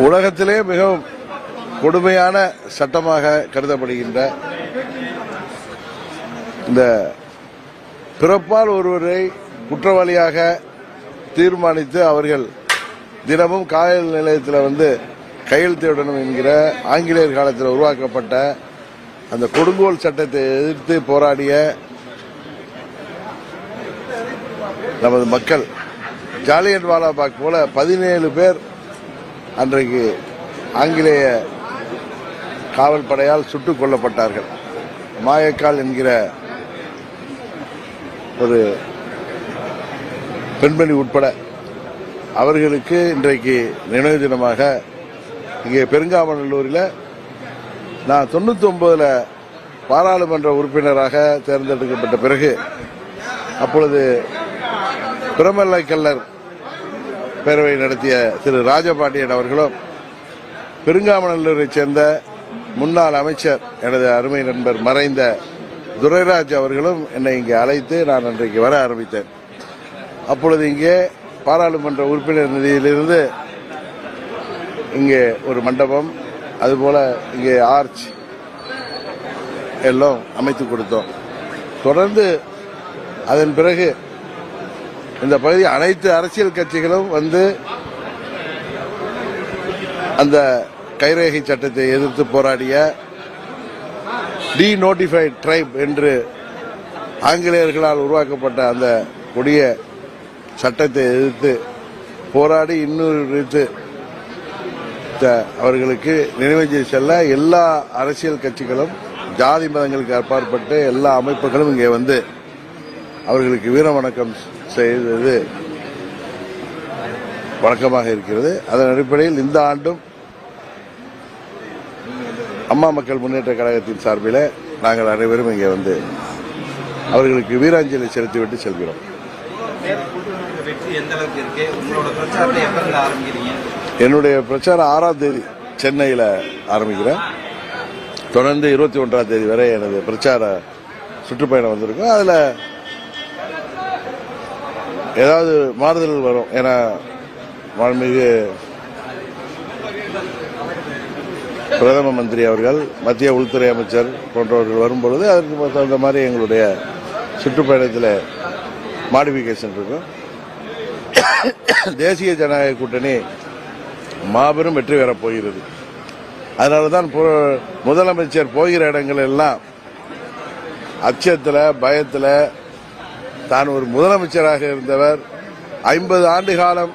உலகத்திலே மிகவும் கொடுமையான சட்டமாக கருதப்படுகின்ற இந்த பிறப்பால் ஒருவரை குற்றவாளியாக தீர்மானித்து அவர்கள் தினமும் காவல் நிலையத்தில் கையெழுத்திடணும் என்கிற ஆங்கிலேயர் காலத்தில் உருவாக்கப்பட்ட அந்த கொடுங்கோல் சட்டத்தை எதிர்த்து போராடிய நமது மக்கள் ஜாலியன் வாலாபாக் போல 17 பேர் அன்றைக்கு ஆங்கிலேய காவல் படையால் சுட்டுக் கொல்லப்பட்டார்கள். மாயக்கால் என்கிற ஒரு பெண்மணி உட்பட அவர்களுக்கு இன்றைக்கு நினைவு தினமாக இங்கே பெருங்காமநல்லூரில் நான் 99 பாராளுமன்ற உறுப்பினராக தேர்ந்தெடுக்கப்பட்ட பிறகு அப்பொழுது பிரமல்லை கல்லர் பேரவை நடத்திய திரு ராஜபாண்டியன் அவர்களும் பெருங்காமநல்லூரைச் சேர்ந்த முன்னாள் அமைச்சர் எனது அருமை நண்பர் மறைந்த துரைராஜ் அவர்களும் என்னை இங்கே அழைத்து நான் அன்றைக்கு வர ஆரம்பித்தேன். அப்பொழுது இங்கே பாராளுமன்ற உறுப்பினர் நிதியிலிருந்து இங்கே ஒரு மண்டபம், அதுபோல இங்கே ஆர்ச் எல்லாம் அமைத்து கொடுத்தோம். தொடர்ந்து அதன் பிறகு இந்த பகுதி அனைத்து அரசியல் கட்சிகளும் அந்த கைரேகை சட்டத்தை எதிர்த்து போராடிய டி நோட்டிஃபைட் ட்ரைப் என்று ஆங்கிலேயர்களால் உருவாக்கப்பட்ட அந்த கொடிய சட்டத்தை எதிர்த்து போராடி இன்னொரு அவர்களுக்கு நினைவஞ்சலி செல்ல எல்லா அரசியல் கட்சிகளும் ஜாதி மதங்களுக்கு அப்பாற்பட்டு எல்லா அமைப்புகளும் இங்கே அவர்களுக்கு வீர வணக்கம் செய்தது வழக்கமாக இருக்கிறது. அதன் அடிப்படையில் இந்த ஆண்டும் அம்மா மக்கள் முன்னேற்ற கழகத்தின் சார்பில் நாங்கள் அனைவரும் இங்கே அவர்களுக்கு வீராஞ்சலி செலுத்திவிட்டு செல்கிறோம். என்னுடைய பிரச்சாரம் 6ஆம் தேதி சென்னையில் ஆரம்பிக்கிறேன். தொடர்ந்து 21ஆம் தேதி வரை எனது பிரச்சார சுற்றுப்பயணம் வந்திருக்கும். அதில் ஏதாவது மாறுதல் வரும். ஏன்னா மாண்புமிகு பிரதம மந்திரி அவர்கள், மத்திய உள்துறை அமைச்சர் போன்றவர்கள் வரும்பொழுது அதற்கு தகுந்த மாதிரி எங்களுடைய சுற்றுப்பயணத்தில் மாடிஃபிகேஷன் இருக்கும். தேசிய ஜனநாயக கூட்டணி மாபெரும் வெற்றி பெறப் போகிறது. அதனால்தான் முதலமைச்சர் போகிற இடங்கள் எல்லாம் அச்சத்தில் பயத்தில், தான் ஒரு முதலமைச்சராக இருந்தவர், 50 ஆண்டு காலம்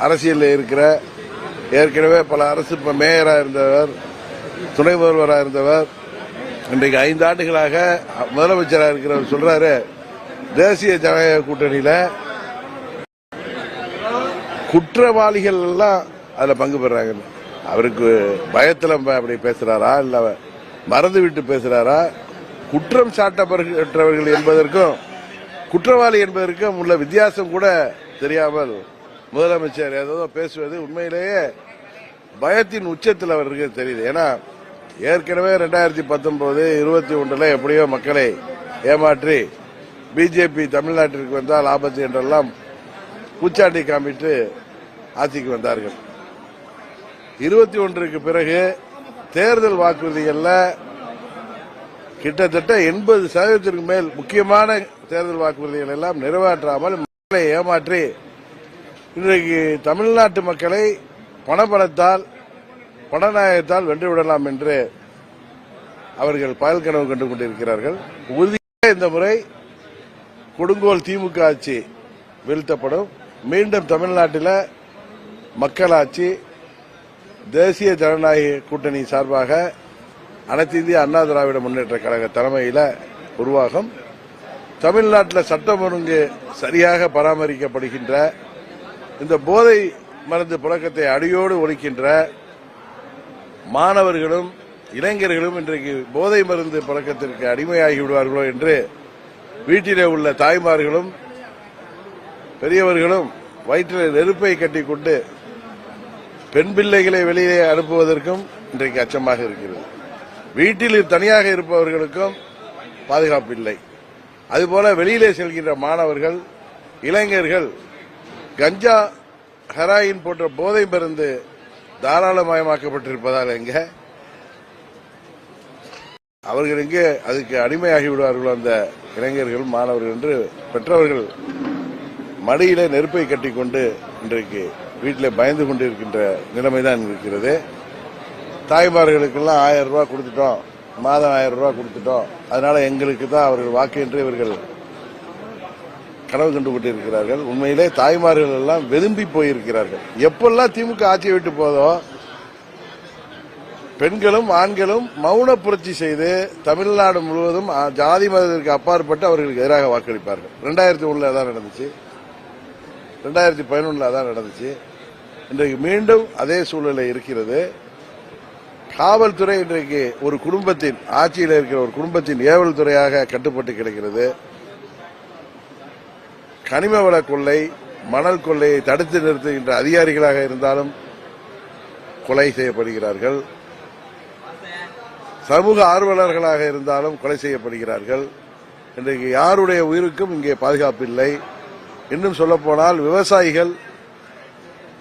அரசியலில் இருக்கிற, ஏற்கனவே பல அரசு மேயராக இருந்தவர், துணை முதல்வராக இருந்தவர், இன்றைக்கு 5 ஆண்டுகளாக முதலமைச்சராக இருக்கிறவர் சொல்றாரு, தேசிய ஜனநாயக கூட்டணியில குற்றவாளிகள் எல்லாம் அதுல பங்கு பெறாங்க. அவருக்கு பயத்தில் அப்படி பேசுறாரா, இல்ல மறந்து விட்டு பேசுறாரா? குற்றம் சாட்டப்பட்டவர்கள் என்பதற்கும் குற்றவாளி என்பதற்கும் உள்ள வித்தியாசம் கூட தெரியாமல் முதலமைச்சர் ஏதோ பேசுவது உண்மையிலேயே பயத்தின் உச்சத்தில் அவருக்கு தெரியுது. ஏன்னா ஏற்கனவே 2019, 21 எப்படியோ மக்களை ஏமாற்றி பிஜேபி தமிழ்நாட்டிற்கு வந்தால் ஆபத்து என்றெல்லாம் பூச்சாண்டி காமிட்டு ஆட்சிக்கு வந்தார்கள். 21க்கு பிறகு தேர்தல் வாக்குறுதிகளில் கிட்டத்தட்ட 80% மேல் முக்கியமான தேர்தல் வாக்குறுதிகள் எல்லாம் நிறைவேற்றாமல் மக்களை ஏமாற்றி இன்றைக்கு தமிழ்நாட்டு மக்களை பணபலத்தால் பணநாயகத்தால் வென்றுவிடலாம் என்று அவர்கள் பகல் கனவு கண்டு கொண்டிருக்கிறார்கள். உறுதியாக இந்த முறை கொடுங்கோல் திமுக ஆட்சி வீழ்த்தப்படும். மீண்டும் தமிழ்நாட்டில் மக்களாட்சி தேசிய ஜனநாயக கூட்டணி சார்பாக அனைத்து இந்திய அண்ணா திராவிட முன்னேற்ற கழக தலைமையில் உருவாகும். தமிழ்நாட்டில் சட்டம் ஒழுங்கு சரியாக பராமரிக்கப்படுகின்ற, இந்த போதை மருந்து புழக்கத்தை அடியோடு ஒழிக்கின்ற, மாணவர்களும் இளைஞர்களும் இன்றைக்கு போதை மருந்து புழக்கத்திற்கு அடிமையாகி விடுவார்களோ என்று வீட்டிலே உள்ள தாய்மார்களும் பெரியவர்களும் வயிற்றில் நெருப்பை கட்டிக்கொண்டு பெண் பிள்ளைகளை வெளியே அனுப்புவதற்கும் இன்றைக்கு அச்சமாக இருக்கிறது. வீட்டில் தனியாக இருப்பவர்களுக்கும் பாதுகாப்பு இல்லை. அதுபோல வெளியிலே செல்கின்ற மாணவர்கள், இளைஞர்கள் கஞ்சா, ஹெராயின் போன்ற போதை மருந்து தாராளமயமாக்கப்பட்டிருப்பதால் எங்க அவர்கள் எங்கே அதுக்கு அடிமையாகி விடுவார்களோ அந்த இளைஞர்கள் மாணவர்கள் என்று பெற்றவர்கள் மடியில நெருப்பை கட்டிக்கொண்டு இன்றைக்கு வீட்டில் பயந்து கொண்டிருக்கின்ற நிலைமைதான் இருக்கிறது. தாய்மார்களுக்கெல்லாம் 1000 ரூபாய் கொடுத்துட்டோம், மாதம் 1000 ரூபாய் கொடுத்துட்டோம், அதனால எங்களுக்கு தான் அவர்கள் வாக்கு என்று இவர்கள் கனவு கண்டு கொண்டிருக்கிறார்கள். உண்மையிலே தாய்மார்கள் எல்லாம் வெதும்பி போயிருக்கிறார்கள். எப்பெல்லாம் திமுக ஆட்சியை விட்டு போதோ பெண்களும் ஆண்களும் மௌன புரட்சி செய்து தமிழ்நாடு முழுவதும் ஜாதி மதத்திற்கு அப்பாற்பட்டு அவர்களுக்கு எதிராக வாக்களிப்பார்கள். 2001 அதான் நடந்துச்சு, 2011 அதான் நடந்துச்சு. இன்றைக்கு மீண்டும் அதே சூழ்நிலை இருக்கிறது. காவல்துறை இன்றைக்கு ஒரு குடும்பத்தின் ஆட்சியில் இருக்கிற ஒரு குடும்பத்தின் ஏவல் துறையாக கட்டுப்பட்டு கிடக்கிறது. கனிம வள கொள்ளை, மணல் கொள்ளையை தடுத்து நிறுத்துகின்ற அதிகாரிகளாக இருந்தாலும் கொலை செய்யப்படுகிறார்கள். சமூக ஆர்வலர்களாக இருந்தாலும் கொலை செய்யப்படுகிறார்கள். இன்றைக்கு யாருடைய உயிருக்கும் இங்கே பாதுகாப்பு இல்லை. இன்னும் சொல்லப்போனால் விவசாயிகள்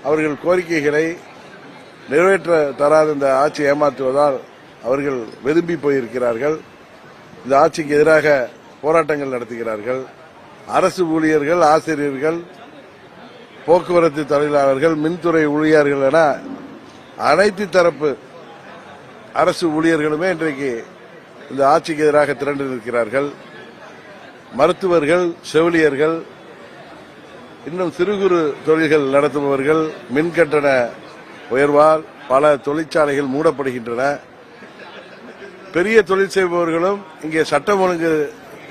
அவர்கள் கோரிக்கைகளை நிறைவேற்ற தராத இந்த ஆட்சி ஏமாற்றுவதால் அவர்கள் வெதும்பி போயிருக்கிறார்கள். இந்த ஆட்சிக்கு எதிராக போராட்டங்கள் நடத்துகிறார்கள். அரசு ஊழியர்கள், ஆசிரியர்கள், போக்குவரத்து தொழிலாளர்கள், மின்துறை ஊழியர்கள் என அனைத்து தரப்பு அரசு ஊழியர்களுமே இன்றைக்கு இந்த ஆட்சிக்கு எதிராக திரண்டு நிற்கிறார்கள். மருத்துவர்கள், செவிலியர்கள், இன்னும் சிறு குறு தொழில்கள் நடத்துபவர்கள், மின்கட்டண உயர்வால் பல தொழிற்சாலைகள் மூடப்படுகின்றன. பெரிய தொழில் செய்பவர்களும் இங்கே சட்டம் ஒழுங்கு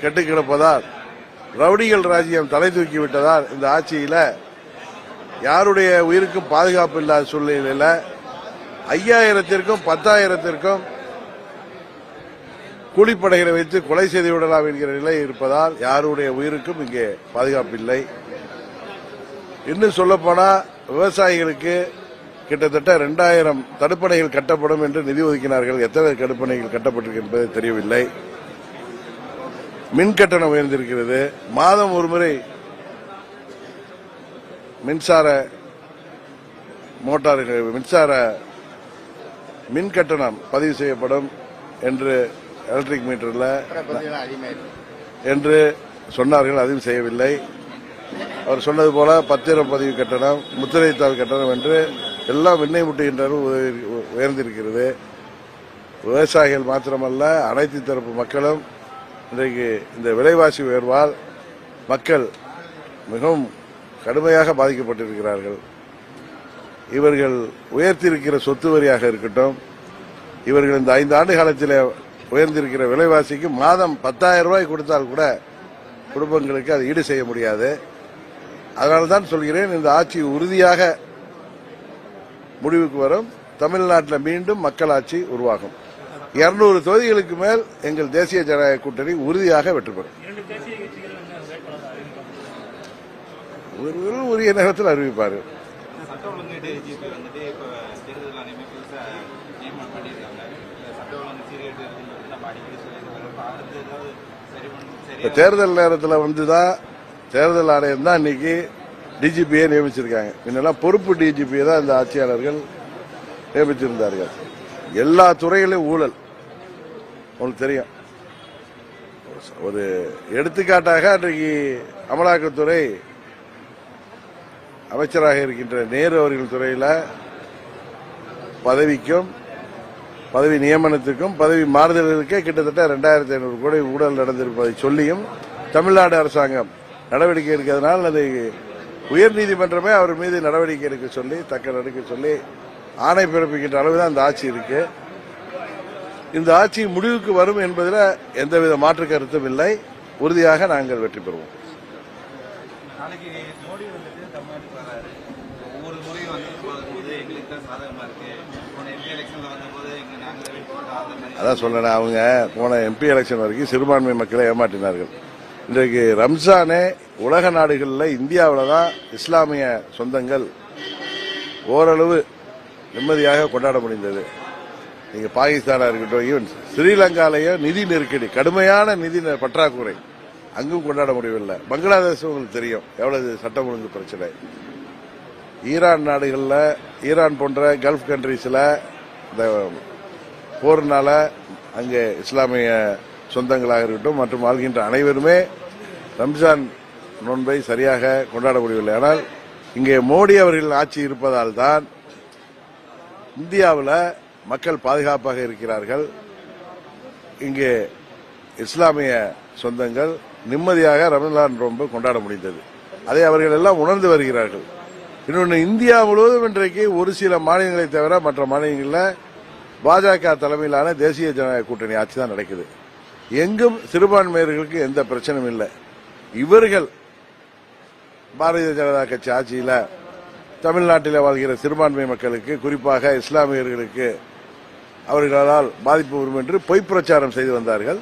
கெட்டுக் கிடப்பதால் ரவுடிகள் ராஜ்யம் தலை தூக்கிவிட்டதால் இந்த ஆட்சியில யாருடைய உயிருக்கும் பாதுகாப்பு இல்லாத சூழ்நிலையில 5000த்திற்கும் 10,000த்திற்கும் கூலிப்படைகளை வைத்து கொலை செய்து விடலாம் என்கிற நிலை இருப்பதால் யாருடைய உயிருக்கும் இங்கே பாதுகாப்பு இல்லை. இன்னும் சொல்லப்போனா விவசாயிகளுக்கு கிட்டத்தட்ட 2000 தடுப்பணைகள் கட்டப்படும் என்று நிதி ஒதுக்கினார்கள். எத்தனை தடுப்பணைகள் கட்டப்பட்டிருக்கு என்பது தெரியவில்லை. மின் கட்டணம் உயர்ந்திருக்கிறது. மாதம் ஒருமுறை மின்சார மோட்டார்கள், மின்சார மின் கட்டணம் பதிவு செய்யப்படும் என்று எலக்ட்ரிக் மீட்டர்ல என்று சொன்னார்கள். அதுவும் செய்யவில்லை. அவர் சொன்னது போல பத்திரம் பதிவு கட்டணம், முத்திரைத்தாள் கட்டணம் என்று எல்லாம் விண்ணை முட்டுகின்றனர் உயர்ந்திருக்கிறது. விவசாயிகள் மாத்திரமல்ல, அனைத்து தரப்பு மக்களும் இன்றைக்கு இந்த விலைவாசி உயர்வால் மக்கள் மிகவும் கடுமையாக பாதிக்கப்பட்டிருக்கிறார்கள். இவர்கள் உயர்த்தியிருக்கிற சொத்து வரியாக இருக்கட்டும், இவர்கள் இந்த 5 ஆண்டு காலத்தில் உயர்ந்திருக்கிற விலைவாசிக்கு மாதம் 10,000 ரூபாய் கொடுத்தால் கூட குடும்பங்களுக்கு அது ஈடு செய்ய முடியாது. அதனால்தான் சொல்கிறேன், இந்த ஆட்சி உறுதியாக முடிவுக்கு வரும். தமிழ்நாட்டில் மீண்டும் மக்களாட்சி உருவாகும். 200 தொகுதிகளுக்கு மேல் எங்கள் தேசிய ஜனநாயக கூட்டணி உறுதியாக வெற்றி பெறும். உரிய நேரத்தில் அறிவிப்பார்கள். தேர்தல் நேரத்தில் வந்துதான் தேர்தல் ஆணையம் தான் இன்னைக்கு டிஜிபியை நியமிச்சிருக்காங்க. முன்னெல்லாம் பொறுப்பு டிஜிபியை தான் இந்த ஆட்சியாளர்கள் நியமித்திருந்தார்கள். எல்லா துறையிலும் ஊழல் உங்களுக்கு தெரியும். ஒரு எடுத்துக்காட்டாக அன்றைக்கு அமலாக்கத்துறை அமைச்சராக இருக்கின்ற நேரு அவர்கள் துறையில பதவிக்கும், பதவி நியமனத்துக்கும், பதவி மாறுதலுக்கே கிட்டத்தட்ட 2500 கோடி ஊழல் நடந்திருப்பதை சொல்லியும் தமிழ்நாடு அரசாங்கம் நடவடிக்கை எடுக்கிறதுனால அதை உயர்நீதிமன்றமே அவர் மீது நடவடிக்கை எடுக்க சொல்லி, தக்க நடக்க சொல்லி ஆணை பிறப்பிக்கின்ற அளவுதான் இந்த ஆட்சி இருக்கு. இந்த ஆட்சி முடிவுக்கு வரும் என்பதில் எந்தவித மாற்று கருத்தும் இல்லை. உறுதியாக நாங்கள் வெற்றி பெறுவோம். அதான் சொன்னேன், அவங்க போன எம்பி எலெக்ஷன் வரைக்கும் சிறுபான்மை மக்களை ஏமாற்றினார்கள். இன்றைக்கு ரம்ஜானே உலக நாடுகளில், இந்தியாவில் தான் இஸ்லாமிய சொந்தங்கள் ஓரளவு நிம்மதியாக கொண்டாட முடிந்தது. நீங்க பாகிஸ்தானா இருக்கட்டும், ஈவன் ஸ்ரீலங்காலேயும் நிதி நெருக்கடி, கடுமையான நிதி பற்றாக்குறை, அங்கும் கொண்டாட முடியவில்லை. பங்களாதேஷ் உங்களுக்கு தெரியும் எவ்வளவு சட்டம் ஒழுங்கு பிரச்சனை. ஈரான் நாடுகளில், ஈரான் போன்ற கல்ஃப் கண்ட்ரீஸில் இந்த போர்னால அங்கே இஸ்லாமிய சொந்தங்களாக இருக்கட்டும் மற்றும் வாழ்கின்ற அனைவருமே ரம்ஜான் நோன்பை சரியாக கொண்டாட முடியவில்லை. ஆனால் இங்கே மோடி அவர்கள் ஆட்சி இருப்பதால் தான் இந்தியாவில் மக்கள் பாதுகாப்பாக இருக்கிறார்கள். இங்கே இஸ்லாமிய சொந்தங்கள் நிம்மதியாக ரமலான் நோன்பு கொண்டாட முடிந்தது. அதை அவர்கள் எல்லாம் உணர்ந்து வருகிறார்கள். இன்னொன்று, இந்தியா முழுவதும் இன்றைக்கு ஒரு சில மாநிலங்களை தவிர மற்ற மாநிலங்களில் பாஜக தலைமையிலான தேசிய ஜனநாயக கூட்டணி ஆட்சி தான் நடக்குது. எங்கும் சிறுபான்மையினர்களுக்கு எந்த பிரச்சனையும் இல்லை. இவர்கள் பாரதிய ஜனதா கட்சி ஆட்சியில் தமிழ்நாட்டில் வாழ்கிற சிறுபான்மை மக்களுக்கு, குறிப்பாக இஸ்லாமியர்களுக்கு அவர்களால் பாதிப்பு வரும் என்று பொய் பிரச்சாரம் செய்து வந்தார்கள்.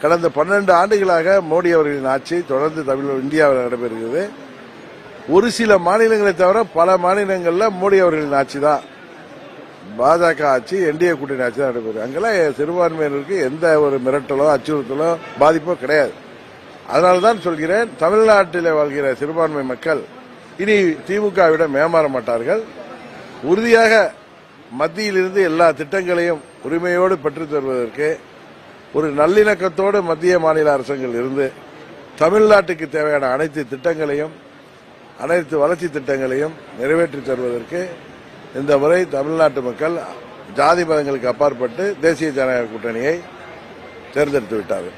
கடந்த 12 ஆண்டுகளாக மோடி அவர்களின் ஆட்சி தொடர்ந்து இந்தியாவில் நடைபெறுகிறது. ஒரு சில மாநிலங்களை தவிர பல மாநிலங்களில் மோடி அவர்களின் ஆட்சி தான், பாஜக ஆட்சி, என்டிஏ கூட்டணி ஆட்சி தான் நடைபெறும். அங்கெல்லாம் சிறுபான்மையினருக்கு எந்த ஒரு மிரட்டலோ அச்சுறுத்தலோ பாதிப்போ கிடையாது. அதனால்தான் சொல்கிறேன், தமிழ்நாட்டில் வாழ்கிற சிறுபான்மை மக்கள் இனி திமுகவிடம் ஏமாற மாட்டார்கள். உறுதியாக மத்தியிலிருந்து எல்லா திட்டங்களையும் உரிமையோடு பெற்றுத் தருவதற்கு ஒரு நல்லிணக்கத்தோடு மத்திய மாநில அரசுகள் இருந்து தமிழ்நாட்டுக்கு தேவையான அனைத்து திட்டங்களையும், அனைத்து வளர்ச்சி திட்டங்களையும் நிறைவேற்றி தருவதற்கு இந்த முறை தமிழ்நாட்டு மக்கள் ஜாதி மதங்களுக்கு அப்பாற்பட்டு தேசிய ஜனநாயக கூட்டணியை தேர்ந்தெடுத்து விட்டார்கள்.